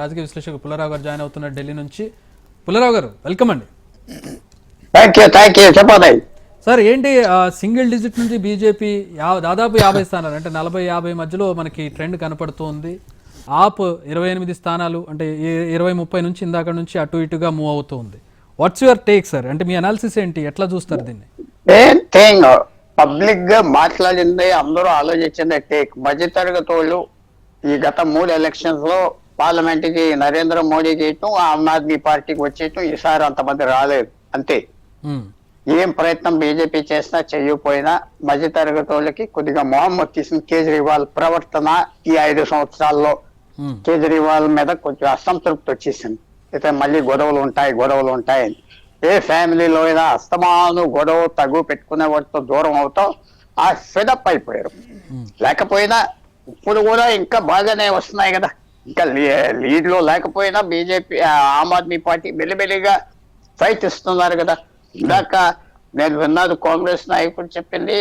రాజకీయ విశ్లేషకులు పుల్లారావు గారు జాయిన్ అవుతున్నారు ఢిల్లీ నుంచి. పుల్లారావు గారు వెల్కమ్ అండి. థ్యాంక్ యూ చెప్పండి సార్. ఏంటి సింగిల్ డిజిట్ నుంచి బీజేపీ దాదాపు 50 స్థానాలు అంటే 40-50 మధ్యలో మనకి ట్రెండ్ కనపడుతోంది. ఆప్ 28 స్థానాలు అంటే 20-30 నుంచి ఇందాక నుంచి అటు ఇటుగా మూవ్ అవుతుంది. What's your take sir? అంటే మీ అనాలిసిస్ ఏంటి, ఎట్లా చూస్తారు దీన్ని? పబ్లిక్ గా మాట్లాడింది అందరూ ఆలోచించింది టేక్. మధ్యతరగతి వాళ్ళు ఈ గత 3 ఎలక్షన్స్ లో పార్లమెంట్ కి నరేంద్ర మోడీ చేయటం, ఆమ్ ఆద్మీ పార్టీకి వచ్చేయటం, ఈసారి అంతమంది రాలేదు అంతే. ఏం ప్రయత్నం బీజేపీ చేసినా చేయకపోయినా మధ్యతరగతి వాళ్ళకి కొద్దిగా మొహమ్మద్ తీసిన కేజ్రీవాల్ ప్రవర్తన ఈ 5 సంవత్సరాల్లో కేజ్రీవాల్ మీద కొంచెం అసంతృప్తి వచ్చేసింది. అయితే మళ్ళీ గొడవలు ఉంటాయని ఏ ఫ్యామిలీలో అయినా అస్తమాను గొడవ తగు పెట్టుకునే వాటితో దూరం అవుతాం ఆ ఫెడప్ అయిపోయారు. లేకపోయినా ఇప్పుడు కూడా ఇంకా బాగానే వస్తున్నాయి కదా, ఇంకా లీడ్ లో లేకపోయినా బీజేపీ ఆమ్ ఆద్మీ పార్టీ మెల్లిమెల్లిగా ఫైట్ ఇస్తున్నారు కదా. ఇందాక నేను విన్నాను కాంగ్రెస్ నాయకుడు చెప్పింది,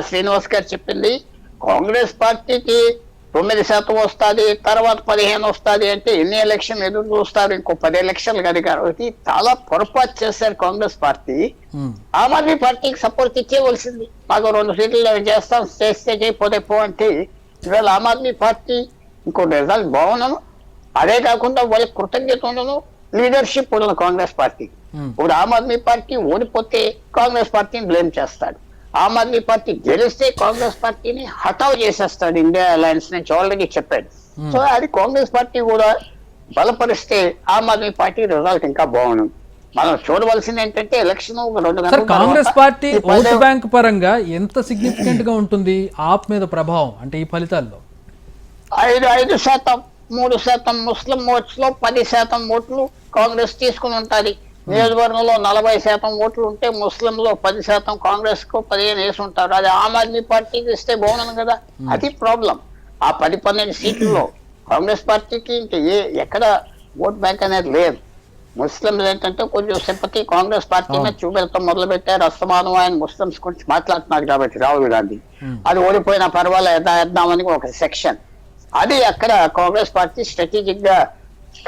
శ్రీనివాస్ గారు చెప్పింది కాంగ్రెస్ పార్టీకి 9% వస్తుంది, తర్వాత 15 వస్తుంది అంటే ఎన్ని ఎలక్షన్ ఎదురు చూస్తారు? ఇంకో 10 ఎలక్షన్లు అధికారం. చాలా పొరపాటు చేశారు కాంగ్రెస్ పార్టీ. ఆమ్ ఆద్మీ పార్టీకి సపోర్ట్ ఇచ్చేవలసింది. మాకు 2 సీట్లు చేస్తాం, చేస్తే చేయకపోతే పో అంటే ఇవాళ ఆమ్ ఆద్మీ పార్టీ ఇంకో రిజల్ట్ బాగున్నాను. అదే కాకుండా వాళ్ళకి కృతజ్ఞత ఉండను, లీడర్షిప్ ఉండదు కాంగ్రెస్ పార్టీ. ఇప్పుడు ఆమ్ ఆద్మీ పార్టీ ఓడిపోతే కాంగ్రెస్ పార్టీని బ్లేమ్ చేస్తాడు, ఆమ్ ఆద్మీ పార్టీ గెలిస్తే కాంగ్రెస్ పార్టీని హఠావ్ చేసేస్తాడు ఇండియా అలయన్స్ నుంచి ఆల్రెడీ చెప్పాడు. సో అది కాంగ్రెస్ పార్టీ కూడా బలపరిస్తే ఆమ్ ఆద్మీ పార్టీ రిజల్ట్ ఇంకా బాగుంది. మనం చూడవలసింది ఏంటంటే ఎలక్షన్ 2 గంటల కాంగ్రెస్ పార్టీ ఓటు బ్యాంక్ పరంగా ఎంత సిగ్నిఫికెంట్ గా ఉంటుంది ఆప్ మీద ప్రభావం అంటే ఈ ఫలితాల్లో? 5% 3% ముస్లిం ఓట్స్ లో 10% ఓట్లు కాంగ్రెస్ తీసుకుని ఉంటుంది. నియోజకవర్గంలో 40% ఓట్లు ఉంటే ముస్లింలో 10%, కాంగ్రెస్ కు 15 వేసి ఉంటారు. అది ఆమ్ ఆద్మీ పార్టీకి ఇస్తే బాగున్నాను కదా, అది ప్రాబ్లం. ఆ 10-12 సీట్లలో కాంగ్రెస్ పార్టీకి ఇంకా ఎక్కడ ఓట్ బ్యాంక్ అనేది లేదు. ముస్లింలు ఏంటంటే కొంచెం సింపతి కాంగ్రెస్ పార్టీ మీద చూపెడతాం మొదలు పెట్టారు. అస్తమానం ఆయన ముస్లింస్ గురించి మాట్లాడుతున్నారు కాబట్టి రాహుల్ గాంధీ, అది ఓడిపోయినా పర్వాలేదు వేద్దామని ఒక సెక్షన్. అది అక్కడ కాంగ్రెస్ పార్టీ స్ట్రాటజిక్ గా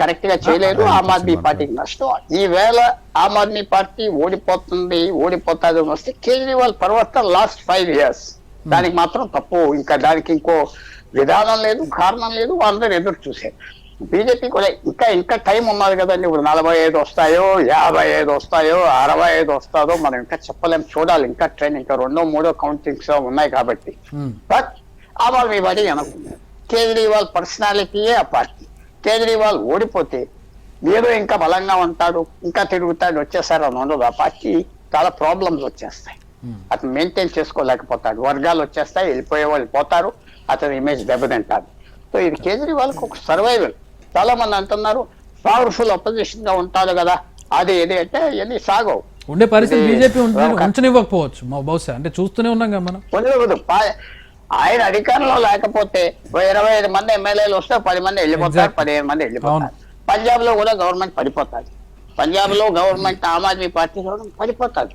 కరెక్ట్ గా చేయలేదు, ఆమ్ ఆద్మీ పార్టీకి నష్టం. ఈవేళ ఆమ్ ఆద్మీ పార్టీ ఓడిపోతుంది వస్తే కేజ్రీవాల్ ప్రవర్తన లాస్ట్ 5 years దానికి మాత్రం తప్పు. ఇంకా దానికి ఇంకో విధానం లేదు, కారణం లేదు. అందరూ ఎదురు చూసారు. బీజేపీ కూడా ఇంకా టైం ఉన్నది కదండి. ఇప్పుడు 45 వస్తాయో, 55 వస్తాయో, 65 వస్తాదో మనం ఇంకా చెప్పలేం. చూడాలి, ఇంకా ట్రైన్ ఇంకా 2-3 కౌంటింగ్స్ ఉన్నాయి కాబట్టి. బట్ ఆమ్ ఆద్మీ పార్టీ అనుకున్నారు కేజ్రీవాల్ పర్సనాలిటీయే ఆ పార్టీ. కేజ్రీవాల్ ఓడిపోతే ఏదో ఇంకా బలంగా ఉంటాడు, ఇంకా తిరుగుతాడు, వచ్చేసారు అని ఉండదు. ఆ పార్టీ చాలా ప్రాబ్లమ్స్ వచ్చేస్తాయి. అతను మెయింటైన్ చేసుకోలేకపోతాడు, వర్గాలు వచ్చేస్తాయి, వెళ్ళిపోయే వాళ్ళు పోతారు, అతని ఇమేజ్ దెబ్బతింటారు. సో ఇది కేజ్రీవాల్ ఒక సర్వైవల్. చాలా మంది అంటున్నారు పవర్ఫుల్ అపోజిషన్ గా ఉంటారు కదా, అది ఏది అంటే ఇవన్నీ సాగవు. ఉండే పరిస్థితి బీజేపీ ఉంచనివ్వకపోవచ్చు బహుశా, అంటే చూస్తూనే ఉన్నాం కదా మనం. ఆయన అధికారంలో లేకపోతే 25 మంది ఎమ్మెల్యేలు వస్తే 10 మంది వెళ్ళిపోతారు, 15 మంది వెళ్ళిపోతారు. పంజాబ్ లో కూడా గవర్నమెంట్ పడిపోతుంది. పంజాబ్ లో government Aam Aadmi party government పడిపోతుంది.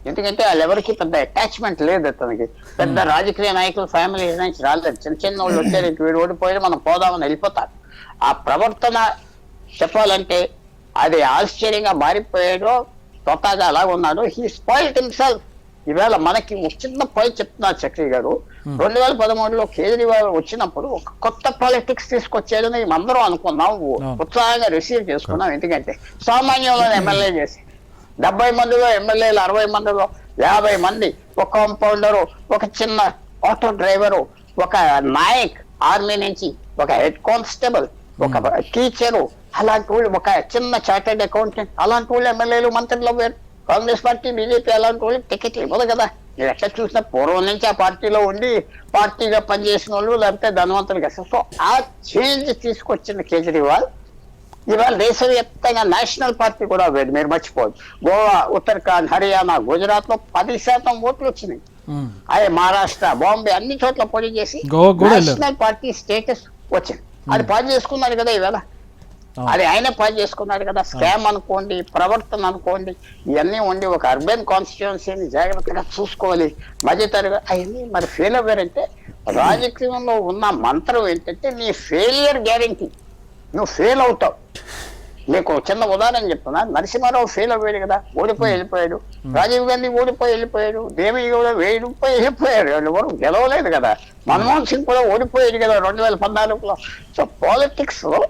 ఎందుకంటే వాళ్ళు ఎవరికి పెద్ద అటాచ్మెంట్ లేదు. అతనికి పెద్ద రాజకీయ నాయకులు ఫ్యామిలీ నుంచి రాలేదు. చిన్న వాళ్ళు వచ్చారు, వీడు ఓడిపోయి మనం పోదామని వెళ్ళిపోతారు. ఆ ప్రవర్తన చెప్పాలంటే అది ఆశ్చర్యంగా మారిపోయాడో, స్వతహాగా అలా ఉన్నాడు. He spoiled himself. ఈవేళ మనకి ఒక చిన్న పాయింట్ చెప్తున్నారు చక్రి గారు. 2013లో కేజ్రీవాల్ వచ్చినప్పుడు ఒక కొత్త పాలిటిక్స్ తీసుకొచ్చేదని అందరం అనుకున్నాం, ఉత్సాహంగా రిసీవ్ చేసుకున్నాం. ఎందుకంటే సామాన్యంలో ఎమ్మెల్యే చేసి 70 మందిలో ఎమ్మెల్యేలు 60 మందిలో 50 మంది, ఒక కాంపౌండరు, ఒక చిన్న ఆటో డ్రైవరు, ఒక నాయక్ ఆర్మీ నుంచి, ఒక హెడ్ కానిస్టేబుల్, ఒక టీచరు, అలాంటి వాళ్ళు, ఒక చిన్న చార్టెడ్ అకౌంటెంట్, అలాంటి వాళ్ళు ఎమ్మెల్యేలు మంత్రులు వేరు. కాంగ్రెస్ పార్టీ బీజేపీ అలాంటి వాళ్ళకి టికెట్లు ఇవ్వదు కదా. మీరు ఎట్లా చూసినా పూర్వం నుంచి ఆ పార్టీలో ఉండి పార్టీగా పనిచేసిన వాళ్ళు లేకపోతే ధనవంతులు కదా. సో ఆ చేంజ్ తీసుకొచ్చిన కేజ్రీవాల్ ఇవాళ దేశవ్యాప్తంగా నేషనల్ పార్టీ కూడా వేరు. మీరు మర్చిపోదు, గోవా, ఉత్తరాఖండ్, హర్యానా, గుజరాత్ లో 10% ఓట్లు వచ్చినాయి. అదే మహారాష్ట్ర, బాంబే అన్ని చోట్ల పోటీ చేసి నేషనల్ పార్టీ స్టేటస్ వచ్చింది. అది పాటు చేసుకున్నారు కదా ఈవేళ. అది ఆయన పాటు చేసుకున్నాడు కదా. స్కామ్ అనుకోండి, ప్రవర్తన అనుకోండి, ఇవన్నీ ఉండి ఒక అర్బన్ కాన్స్టిట్యుయెన్సీని జాగ్రత్తగా చూసుకోవాలి. మధ్యతరగతి అవన్నీ మరి ఫెయిల్ అవ్వారంటే రాజకీయంలో ఉన్న మంత్రం ఏంటంటే నీ ఫెయిలియర్ గ్యారెంటీ. నువ్వు ఫెయిల్ అవుతావు. మీకు చిన్న ఉదాహరణ చెప్తున్నా. నరసింహారావు ఫెయిల్ అయ్యాడు కదా, ఓడిపోయి వెళ్ళిపోయాడు. రాజీవ్ గాంధీ ఓడిపోయి వెళ్ళిపోయాడు. దేవి కూడా ఓడిపోయి వెళ్ళిపోయాడు. వాళ్ళు ఎవరు గెలవలేదు కదా. మన్మోహన్ సింగ్ కూడా ఓడిపోయాడు కదా 2014లో. సో పాలిటిక్స్ లో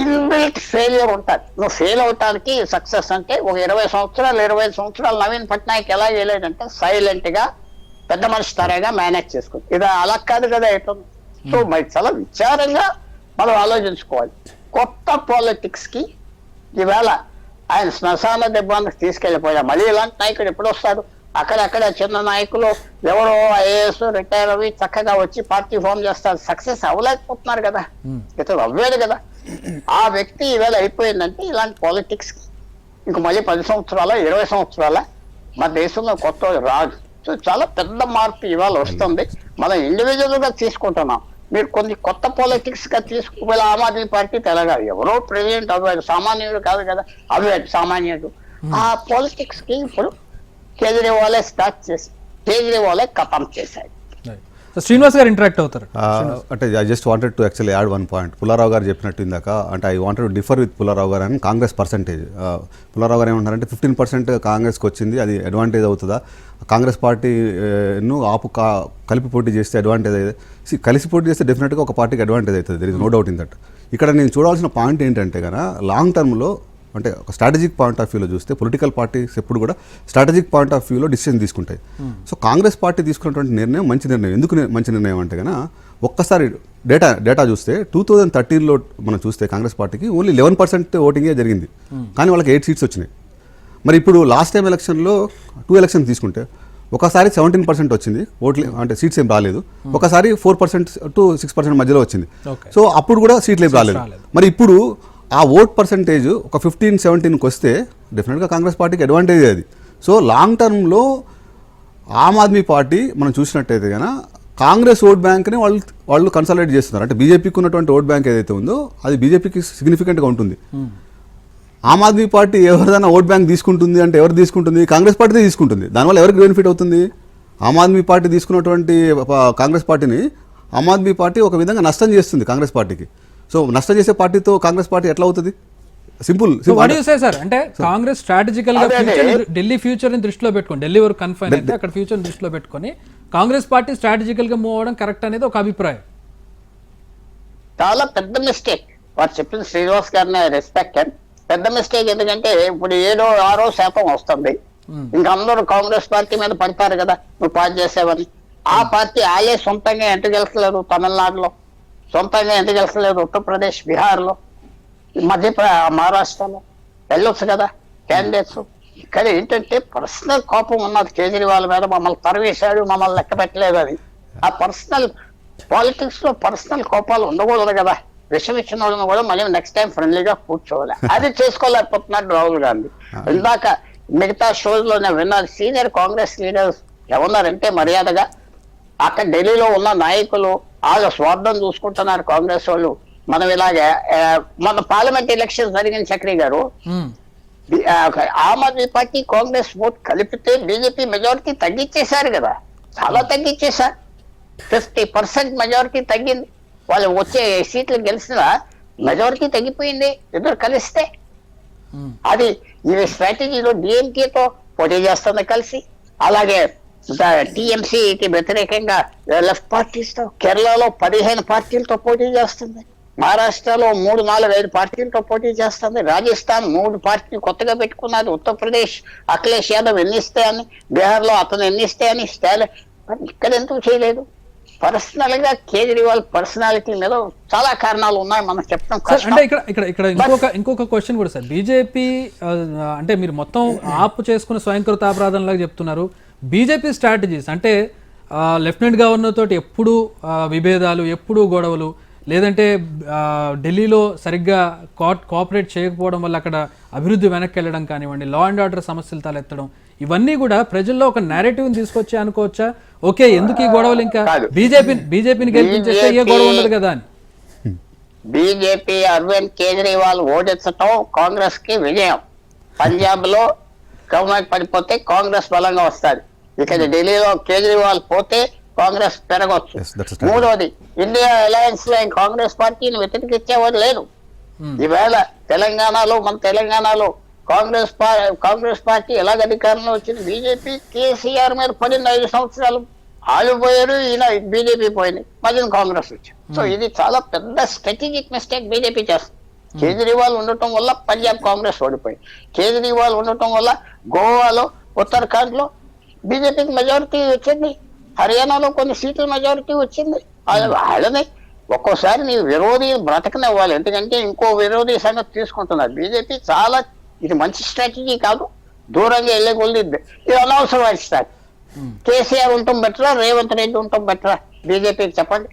ఇన్బిల్ట్ ఫెయిలియర్ ఉంటుంది. నువ్వు ఫెయిల్ అవటానికి సక్సెస్ అంటే ఒక 25 సంవత్సరాలు నవీన్ పట్నాయక్ ఎలా చేయలేదంటే సైలెంట్ గా పెద్ద మనిషి తరగా మేనేజ్ చేసుకుంది. ఇది అలా కాదు కదా ఎట్లా. సో మరి చాలా విచారంగా మనం ఆలోచించుకోవాలి. కొత్త పాలిటిక్స్ కి ఈవేళ ఆయన శ్మశాన దెబ్బానికి తీసుకెళ్లిపోయా. మళ్ళీ ఇలాంటి నాయకుడు ఎప్పుడు వస్తాడు? అక్కడక్కడ చిన్న నాయకులు ఎవరో ఐఏఎస్ రిటైర్ అవి చక్కగా వచ్చి పార్టీ ఫామ్ చేస్తారు. సక్సెస్ అవ్వలేకపోతున్నారు కదా, ఇతను అవ్వేది కదా. ఆ వ్యక్తి ఈవేళ అయిపోయిందంటే ఇలాంటి పాలిటిక్స్ కి ఇంక మళ్ళీ 10 సంవత్సరాల 20 సంవత్సరాల మన దేశంలో కొత్త రాదు. సో చాలా పెద్ద మార్పు ఇవాళ వస్తుంది. మనం ఇండివిజువల్ గా తీసుకుంటున్నాం. మీరు కొన్ని కొత్త పాలిటిక్స్ గా తీసుకుపోయి ఆమ్ ఆద్మీ పార్టీ తెలగా ఎవరో ప్రెసిడెంట్ అవ్వాడు, సామాన్యుడు కాదు కదా, అవ్వాడు సామాన్యుడు. ఆ పాలిటిక్స్ కి ఇప్పుడు కేజ్రీవాలే స్టార్ట్ చేసి కేజ్రీవాలే ఖతం చేశాడు. శ్రీనివాస్ గారు ఇంటరాక్ట్ అవుతారు. అంటే I just wanted to actually add one point. Pullarao గారు చెప్పినట్టు ఇందాక, అంటే I wanted to differ with Pullarao గారు అని కాంగ్రెస్ పర్సంటేజ్. పుల్లారావు గారు ఏమంటారంటే 15% కాంగ్రెస్కి వచ్చింది, అది అడ్వాంటేజ్ అవుతుందా? కాంగ్రెస్ పార్టీను కలిపి పోటీ చేస్తే అడ్వాంటేజ్ అయితే, కలిసి పోటీ చేస్తే డెఫినెట్గా ఒక పార్టీకి అడ్వాంటేజ్ అవుతుంది. There is no doubt in that. ఇక్కడ నేను చూడాల్సిన పాయింట్ ఏంటంటే కనుక లాంగ్ టర్మ్లో, అంటే ఒక స్ట్రాటజిక్ పాయింట్ ఆఫ్ వ్యూలో చూస్తే పొలిటికల్ పార్టీస్ ఎప్పుడు కూడా స్ట్రాటజిక్ పాయింట్ ఆఫ్ వ్యూలో డిసిషన్ తీసుకుంటాయి. సో కాంగ్రెస్ పార్టీ తీసుకున్నటువంటి నిర్ణయం మంచి నిర్ణయం. ఎందుకు మంచి నిర్ణయం అంటే కనుక ఒక్కసారి డేటా చూస్తే 2013లో మనం చూస్తే కాంగ్రెస్ పార్టీకి ఓన్లీ 11% ఓటింగే జరిగింది, కానీ వాళ్ళకి 8 సీట్స్ వచ్చినాయి. మరి ఇప్పుడు లాస్ట్ టైం ఎలక్షన్లో 2 ఎలక్షన్ తీసుకుంటే ఒకసారి 17% వచ్చింది ఓట్లు, అంటే సీట్స్ ఏం రాలేదు. ఒకసారి 4% to 6% మధ్యలో వచ్చింది. సో అప్పుడు కూడా సీట్లు ఏం రాలేదు. మరి ఇప్పుడు ఆ ఓట్ పర్సంటేజ్ ఒక 15-17కి వస్తే డెఫినెట్గా కాంగ్రెస్ పార్టీకి అడ్వాంటేజ్ అది. సో లాంగ్ టర్మ్లో ఆమ్ ఆద్మీ పార్టీ మనం చూసినట్టయితే కనుక కాంగ్రెస్ ఓట్ బ్యాంక్ని వాళ్ళు కన్సల్టేట్ చేస్తున్నారు. అంటే బీజేపీకి ఉన్నటువంటి ఓట్ బ్యాంక్ ఏదైతే ఉందో అది బీజేపీకి సిగ్నిఫికెంట్గా ఉంటుంది. ఆమ్ ఆద్మీ పార్టీ ఎవరిదైనా ఓట్ బ్యాంక్ తీసుకుంటుంది అంటే ఎవరు తీసుకుంటుంది? కాంగ్రెస్ పార్టీ తీసుకుంటుంది. దానివల్ల ఎవరికి బెనిఫిట్ అవుతుంది? ఆమ్ ఆద్మీ పార్టీ తీసుకున్నటువంటి కాంగ్రెస్ పార్టీని ఆమ్ ఆద్మీ పార్టీ ఒక విధంగా నష్టం చేస్తుంది కాంగ్రెస్ పార్టీకి. సో నష్టం చేసే పార్టీతో కాంగ్రెస్ పార్టీ ఎట్లా అవుతుంది? సింపుల్. సార్ అంటే కాంగ్రెస్ స్ట్రాటజికల్ గా ఢిల్లీ ఫ్యూచర్ ని దృష్టిలో పెట్టుకొని, ఢిల్లీ వరకు కన్ఫైన్ అయితే అక్కడ ఫ్యూచర్ దృష్టిలో పెట్టుకొని కాంగ్రెస్ పార్టీ స్ట్రాటజికల్ గా మూవ్ అవడం కరెక్ట్ అనేది ఒక అభిప్రాయం. చాలా పెద్ద మిస్టేక్ వారు చెప్పిన శ్రీనివాస్ గారిని రెస్పెక్ట్. పెద్ద మిస్టేక్ ఎందుకంటే ఇప్పుడు 7-6% వస్తుంది. ఇంకా అందరూ కాంగ్రెస్ పార్టీ మీద పడతారు కదా, నువ్వు పాస్ చేసేవని. ఆ పార్టీ ఆయే సొంతంగా ఎందుకు గెలుస్తలేదు? తమిళనాడులో సొంతంగా ఎందుకు గెలుస్తలేదు? ఉత్తరప్రదేశ్, బీహార్లో, మహారాష్ట్రలో వెళ్ళొచ్చు కదా క్యాండిడేట్స్. ఇక్కడ ఏంటంటే పర్సనల్ కోపం ఉన్నది కేజ్రీవాల్ మీద. మమ్మల్ని తరివేశాడు, మమ్మల్ని లెక్క పెట్టలేదు. అది ఆ పర్సనల్ పాలిటిక్స్ లో పర్సనల్ కోపాలు ఉండకూడదు కదా. విషయం ఇచ్చిన వాళ్ళని కూడా మళ్ళీ నెక్స్ట్ టైం ఫ్రెండ్లీగా కూర్చోవాలి. అది చేసుకోలేకపోతున్నాడు రాహుల్ గాంధీ. ఇందాక మిగతా షోస్ లో నేను విన్నాను, సీనియర్ కాంగ్రెస్ లీడర్స్ ఏమన్నారంటే మర్యాదగా అక్కడ ఢిల్లీలో ఉన్న నాయకులు వాళ్ళ స్వార్థం చూసుకుంటున్నారు కాంగ్రెస్ వాళ్ళు. మనం ఇలాగే మన పార్లమెంట్ ఎలక్షన్ జరిగిన చక్రి గారు, ఆమ్ ఆద్మీ పార్టీ కాంగ్రెస్ ఓట్ కలిపితే బీజేపీ మెజారిటీ తగ్గించేశారు కదా, చాలా తగ్గించేశారు. 50% మెజారిటీ తగ్గింది. వాళ్ళు వచ్చే సీట్లు గెలిచిన మెజారిటీ తగ్గిపోయింది ఇద్దరు కలిస్తే. అది ఈ స్ట్రాటజీలో డిఎంకేతో పోటీ చేస్తుంది కలిసి, అలాగే టిఎంసీకి వ్యతిరేకంగా లెఫ్ట్ పార్టీస్ తో కేరళలో 15 పార్టీలతో పోటీ చేస్తుంది, మహారాష్ట్రలో 3-4-5 పార్టీలతో పోటీ చేస్తుంది, రాజస్థాన్ 3 పార్టీలు కొత్తగా పెట్టుకున్నది, ఉత్తరప్రదేశ్ అఖిలేష్ యాదవ్ ఎన్నిస్తే అని, బీహార్ లో అతను ఎన్నిస్తే అని. ఇక్కడ ఎందుకు చేయలేదు? పర్సనల్ గా కేజ్రీవాల్ పర్సనాలిటీ మీద చాలా కారణాలు ఉన్నాయి, మనం చెప్తాం. అంటే ఇక్కడ ఇంకొక క్వశ్చన్ కూడా సార్, బీజేపీ అంటే మీరు మొత్తం ఆపు చేసుకున్న స్వయంకృత అపరాధం లాగా చెప్తున్నారు. బీజేపీ స్ట్రాటజీస్ అంటే లెఫ్టినెంట్ గవర్నర్ తోటి ఎప్పుడు విభేదాలు, ఎప్పుడు గొడవలు, లేదంటే ఢిల్లీలో సరిగ్గా కోఆపరేట్ చేయకపోవడం వల్ల అక్కడ అభివృద్ధి వెనక్కి వెళ్ళడం కానివ్వండి, లా అండ్ ఆర్డర్ సమస్యలు తలెత్తడం, ఇవన్నీ కూడా ప్రజల్లో ఒక నేరేటివ్ని తీసుకొచ్చి అనుకోవచ్చా? ఓకే, ఎందుకు ఈ గొడవలు, ఇంకా బీజేపీని గెలిపించేస్తే ఏ గొడవ ఉండదు కదా అని. బీజేపీ అరవింద్ కేజ్రీవాల్ ఓడించటం కాంగ్రెస్ కి విజయం. పంజాబ్ లో గవర్నమెంట్ పడిపోతే కాంగ్రెస్ బలంగా వస్తుంది. ఇక్కడ ఢిల్లీలో కేజ్రీవాల్ పోతే కాంగ్రెస్ పెరగవచ్చు. Yes, that's a strategy. మూడోది, ఇండియా అలయన్స్ లో కాంగ్రెస్ పార్టీని వ్యతిరేకించేవాడు లేదు. ఈవేళ తెలంగాణలో, మన తెలంగాణలో కాంగ్రెస్ పార్టీ ఎలాగ అధికారంలో వచ్చింది, బీజేపీ కేసీఆర్ మీద పడింది 5 సంవత్సరాలు. వాళ్ళు పోయారు, ఈయన బీజేపీ పోయింది, మధ్యన కాంగ్రెస్ వచ్చింది. సో ఇది చాలా పెద్ద స్ట్రాటజిక్ మిస్టేక్ బీజేపీ చేస్తుంది. కేజ్రీవాల్ ఉండటం వల్ల పంజాబ్ కాంగ్రెస్ ఓడిపోయింది. కేజ్రీవాల్ ఉండటం వల్ల గోవాలో, ఉత్తరాఖండ్ లో బీజేపీకి మెజారిటీ వచ్చింది. హర్యానాలో కొన్ని సీట్ల మెజారిటీ వచ్చింది. వాళ్ళని ఒక్కోసారి నీ విరోధి బ్రతకనివ్వాలి, ఎందుకంటే ఇంకో విరోధి సంగతి తీసుకుంటున్నారు. బీజేపీ చాలా, ఇది మంచి స్ట్రాటజీ కాదు, దూరంగా వెళ్ళే కొద్ది ఇది అనవసరమైన స్ట్రాటజీ. కేసీఆర్ ఉండటం బెటరా, రేవంత్ రెడ్డి ఉండటం బెటరా బీజేపీకి చెప్పండి?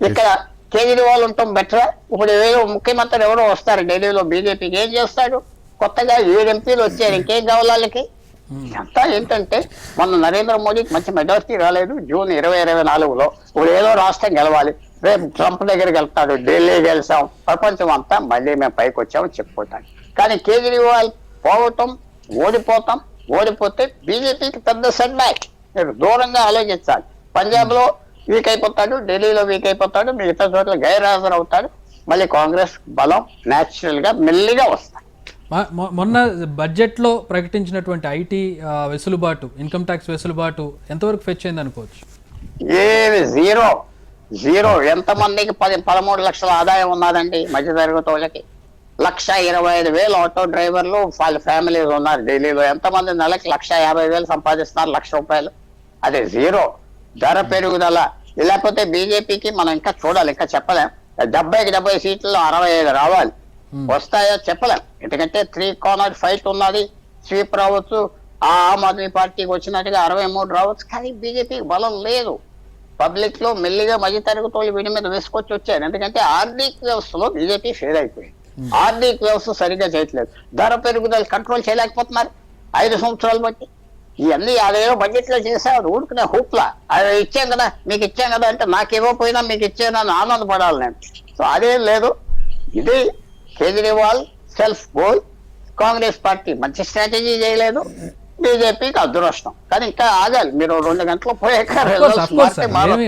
ఇక్కడ కేజ్రీవాల్ ఉండటం బెటరా? ఇప్పుడు ముఖ్యమంత్రి ఎవరో వస్తారు ఢిల్లీలో, బీజేపీకి ఏం చేస్తాడు? కొత్తగా 7 ఎంపీలు వచ్చారు, ఇంకేం కావాలి వాళ్ళకి? అంతా ఏంటంటే, మొన్న నరేంద్ర మోడీకి మంచి మెజారిటీ రాలేదు జూన్ 2024లో. ఇప్పుడు ఏదో రాష్ట్రం గెలవాలి, రేపు ట్రంప్ దగ్గరికి వెళ్తాడు, ఢిల్లీ గెలిచాం, ప్రపంచం అంతా మళ్ళీ మేము పైకి వచ్చామని చెప్పుకుంటాం. కానీ కేజ్రీవాల్ ఓడిపోతే బీజేపీకి పెద్ద సెట్ బ్యాక్. మీరు దూరంగా ఆలోచించాలి. పంజాబ్ లో వీక్ అయిపోతాడు, ఢిల్లీలో వీక్ అయిపోతాడు, మిగతా చోట్ల గైర్హాజరు అవుతాడు. మళ్ళీ కాంగ్రెస్ బలం న్యాచురల్ గా మెల్లిగా వస్తాయి. మొన్న బడ్జెట్ లో ప్రకటించినటువంటి ఐటీ వెసులుబాటు, ఇన్కమ్ ట్యాక్స్ వెసులుబాటు ఎంతవరకు ఫెచ్ అయింది అనుకోవచ్చు? ఏమి జీరో. ఎంతమందికి 13 లక్షల ఆదాయం ఉన్నదండి మధ్యతరగతి వాళ్ళకి? 1,25,000 ఆటో డ్రైవర్లు వాళ్ళ ఫ్యామిలీస్ ఉన్నారు ఢిల్లీలో. ఎంతమంది నెలకి 1,50,000 సంపాదిస్తున్నారు, ₹1,00,000? అదే జీరో. ధర పెరుగుదల. లేకపోతే బీజేపీకి మనం ఇంకా చూడాలి, ఇంకా చెప్పలేం. 70 సీట్లలో 65 రావాలి. వస్తాయో చెప్పలేం, ఎందుకంటే 3 కార్నర్ ఫైట్ ఉన్నది. స్వీప్ రావచ్చు, ఆమ్ ఆద్మీ పార్టీకి వచ్చినట్టుగా 63 రావచ్చు. కానీ బీజేపీకి బలం లేదు. పబ్లిక్ లో మెల్లిగా మధ్యతరగతి వాళ్ళు వీడి మీద వేసుకొచ్చి వచ్చారు. ఎందుకంటే ఆర్థిక వ్యవస్థలో బీజేపీ ఫెయిల్ అయిపోయింది. ఆర్థిక వ్యవస్థ సరిగ్గా చేయట్లేదు. ధర పెరుగుదల కంట్రోల్ చేయలేకపోతున్నారు 5 సంవత్సరాలు బట్టి. ఇవన్నీ అదేదో బడ్జెట్ లో చేశారు, ఊరుకునే హూప్లా. అది ఇచ్చాం కదా, మీకు ఇచ్చాం కదా అంటే, నాకు ఇవ్వకపోయినా మీకు ఇచ్చానని ఆనందపడాలి నేను. సో అదేం లేదు. ఇది Kejriwal self goal. Congress party మంచి స్ట్రాటజీ చేయలేదు, బీజేపీకి అదృష్టం. కానీ ఇంకా ఆగాలి, మీరు 2 గంటలు పోయాక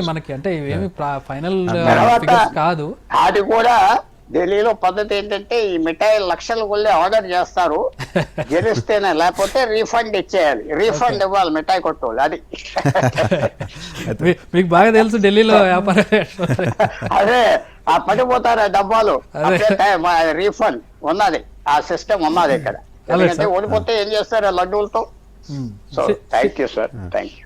మనకి అంటే ఇవేమి ఫైనల్ కాదు. అది కూడా ఢిల్లీలో పద్ధతి ఏంటంటే, ఈ మిఠాయిలు లక్షలు కొల్లి ఆర్డర్ చేస్తారు, గెలిస్తేనే, లేకపోతే రీఫండ్ ఇచ్చేయాలి. రీఫండ్ ఇవ్వాలి మిఠాయి కొట్టోళ్ళు. అది మీకు బాగా తెలుసు ఢిల్లీలో వ్యాపారం. అదే ఆ పడిపోతారు డబ్బాలు, రీఫండ్ ఉన్నది, ఆ సిస్టమ్ ఉన్నది ఇక్కడ. ఎందుకంటే ఓడిపోతే ఏం చేస్తారు లడ్డూలతో. So thank you sir, thank you.